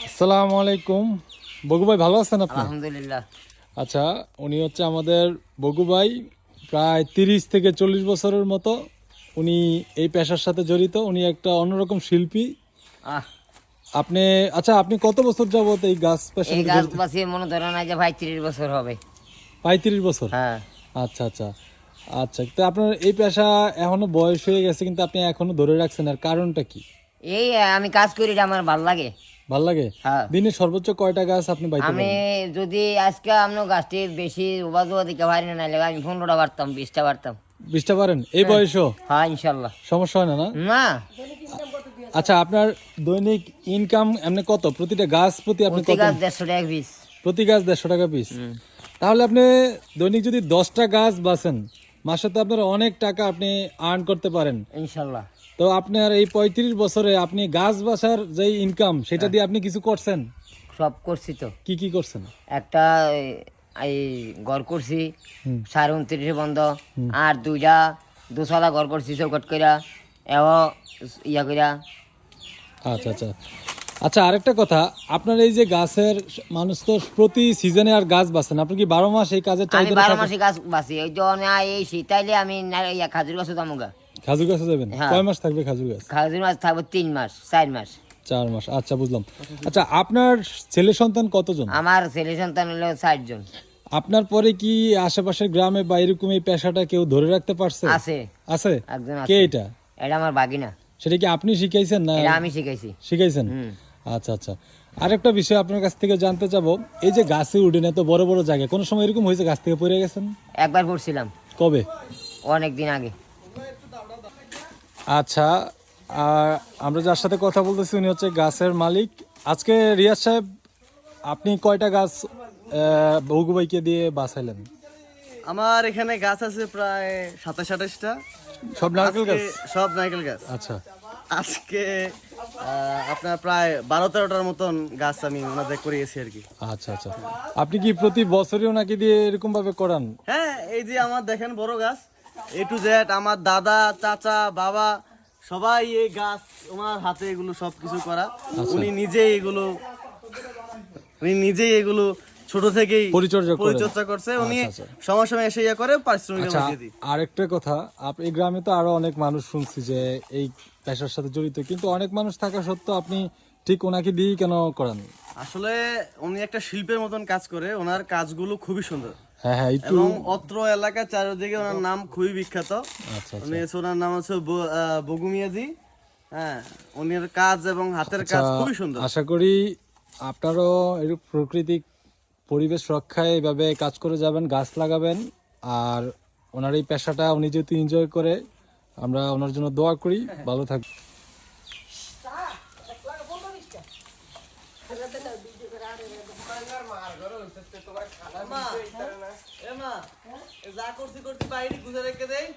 আসসালামু আলাইকুম। বগু ভাই ভালো আছেন আপনি? আলহামদুলিল্লাহ। আচ্ছা, উনি হচ্ছে আমাদের বগু ভাই, প্রায় 30 থেকে 40 বছরের মতো উনি এই পেশার সাথে জড়িত। উনি একটা অন্যরকম শিল্পী। আপনি আচ্ছা, আপনি কত বছর যাবত এই গাছ পেশার এই সাথে গাছ জড়িত? বাসিয়ে মনে ধরেন না যে ভাই 30 বছর হবে। 35 বছর? হ্যাঁ। আচ্ছা আচ্ছা আচ্ছা, তো আপনার এই পেশা এখনো বয়স হয়ে গেছে কিন্তু আপনি এখনো ধরে রাখছেন, আর কারণটা কি? এই আমি কাজ করি, এটা আমার ভালো লাগে। ভাল লাগে? হ্যাঁ। দিনে সর্বোচ্চ কয়টা গাছ আপনি বাইতে আমি পারেন? যদি আজকে আপনার গাছটি বেশি উবা দিকে পারি না, নাহলে আমি 15টা পারতাম, 20টা পারতাম। 20টা পারেন এই বয়সও? হ্যাঁ, ইনশাল্লাহ। সমস্যা হয় না? না না, আচ্ছা, আপনার দৈনিক ইনকাম এমনি কত? প্রতিটা গাছ প্রতি আপনি প্রতি কত? গাছ 150 টাকা পিস। প্রতি গাছ 150 টাকা পিস? তাহলে আপনি দৈনিক যদি 10টা গাছ বাছেন, মাসে তো আপনার অনেক টাকা আপনি আর্ন করতে পারেন ইনশাল্লাহ। তো আপনার এই 35 বছরে আপনি গাছ বাছার যে ইনকাম সেটা দিয়ে আপনি কিছু করছেন? সব করছি তো। কি কি করছেন? একটা এই ঘর করছি 29.5 বন্ধ, আর দুইটা দুসালা ঘর করছি চৌকট কইরা, ইয়া কইরা। আচ্ছা আচ্ছা আচ্ছা, আরেকটা কথা, আপনার এই যে গাছের মানুষ তো প্রতি সিজনে আর গাছ বাছেন, আপনি কি 12 মাস এই কাজের আমি চাহিদা 12 থাকে? মাসে গাছ বাঁচি। ওই যখন এই শীতাইলে আমি খাজুর গাছ দামুগা। খাজুর গাছে যাবেন? হ্যাঁ। কয় মাস থাকবে খাজুর গাছ? খাজুর গাছ থাকবো 3 মাস 4 মাস। 4 মাস, আচ্ছা বুঝলাম। আচ্ছা, আপনার ছেলে সন্তান কতজন? আমার ছেলে সন্তান হলো 60 জন। আপনার পরে কি আশেপাশের গ্রামে বা এরকম এই পেশাটা কেউ ধরে রাখতে পারছে? আছে, আছে? একজন কে আছে। এটা? এটা আমার বাগিনা। সেটা কি আপনি শিখাইছেন না? এটা আমি শিখাইছি। শিখাইছেন? আচ্ছা আচ্ছা। আরেকটা বিষয় আপনার কাছ থেকে জানতে চাবো, এই যে গাছে উঠেন এত বড় বড় জায়গায়, কোনো সময় এরকম হয়েছে গাছ থেকে পড়ে গেছেন? একবার পড়ছিলাম। কবে? অনেক দিন আগে। আচ্ছা, আর আমরা যার সাথে কথা বলতেছি উনি হচ্ছে গাছের মালিক। আজকে রিয়াজ সাহেব, আপনি কয়টা গাছ বগু ভাইকে দিয়ে বাঁচাইলেন? আমার এখানে গাছ আছে প্রায় 27-28টা। সব নারকেল গাছ? সব নারকেল গাছ। আচ্ছা আজকে আপনার প্রায় 12-13টার মতন গাছ আমি ওনাদের করিয়েছি আর কি। আচ্ছা আচ্ছা, আপনি কি প্রতি বছরই ওনাকে দিয়ে এরকম ভাবে করান? হ্যাঁ, এই যে আমার দেখেন বড় গাছ A to Z, আমার দাদা চাচা বাবা সবাই এই গাছ ওনার হাতে এগুলো সবকিছু করা। উনি নিজেই এগুলো ছোট থেকেই পরিচর্যা করছে। উনি সময় সময় এসে ইয়া করে পারিশ্রমিক দিয়ে দিই। আরেকটা কথা, এই গ্রামে তো আরো অনেক মানুষ শুনছি যে এই পেশার সাথে জড়িত, কিন্তু অনেক মানুষ থাকা সত্ত্বেও আপনি ঠিক ওনাকে দিয়েই কেন করান? আসলে উনি একটা শিল্পের মতন কাজ করে, ওনার কাজগুলো খুবই সুন্দর। হ্যাঁ হ্যাঁ, এবং অত্র এলাকার চারিদিকে ওনার নাম খুবই বিখ্যাত। ওনার নাম হচ্ছে বগু মিয়াজি। হ্যাঁ, ওনার কাজ এবং হাতের কাজ খুবই সুন্দর। আশা করি আপনারও এরূপ প্রাকৃতিক পরিবেশ রক্ষায় এভাবে কাজ করে যাবেন, গাছ লাগাবেন। আর ওনার এই পেশাটা উনি যেহেতু এনজয় করে, আমরা ওনার জন্য দোয়া করি, ভালো থাকবেন। যা করছি বাইরে গুজে রেখে দেয়।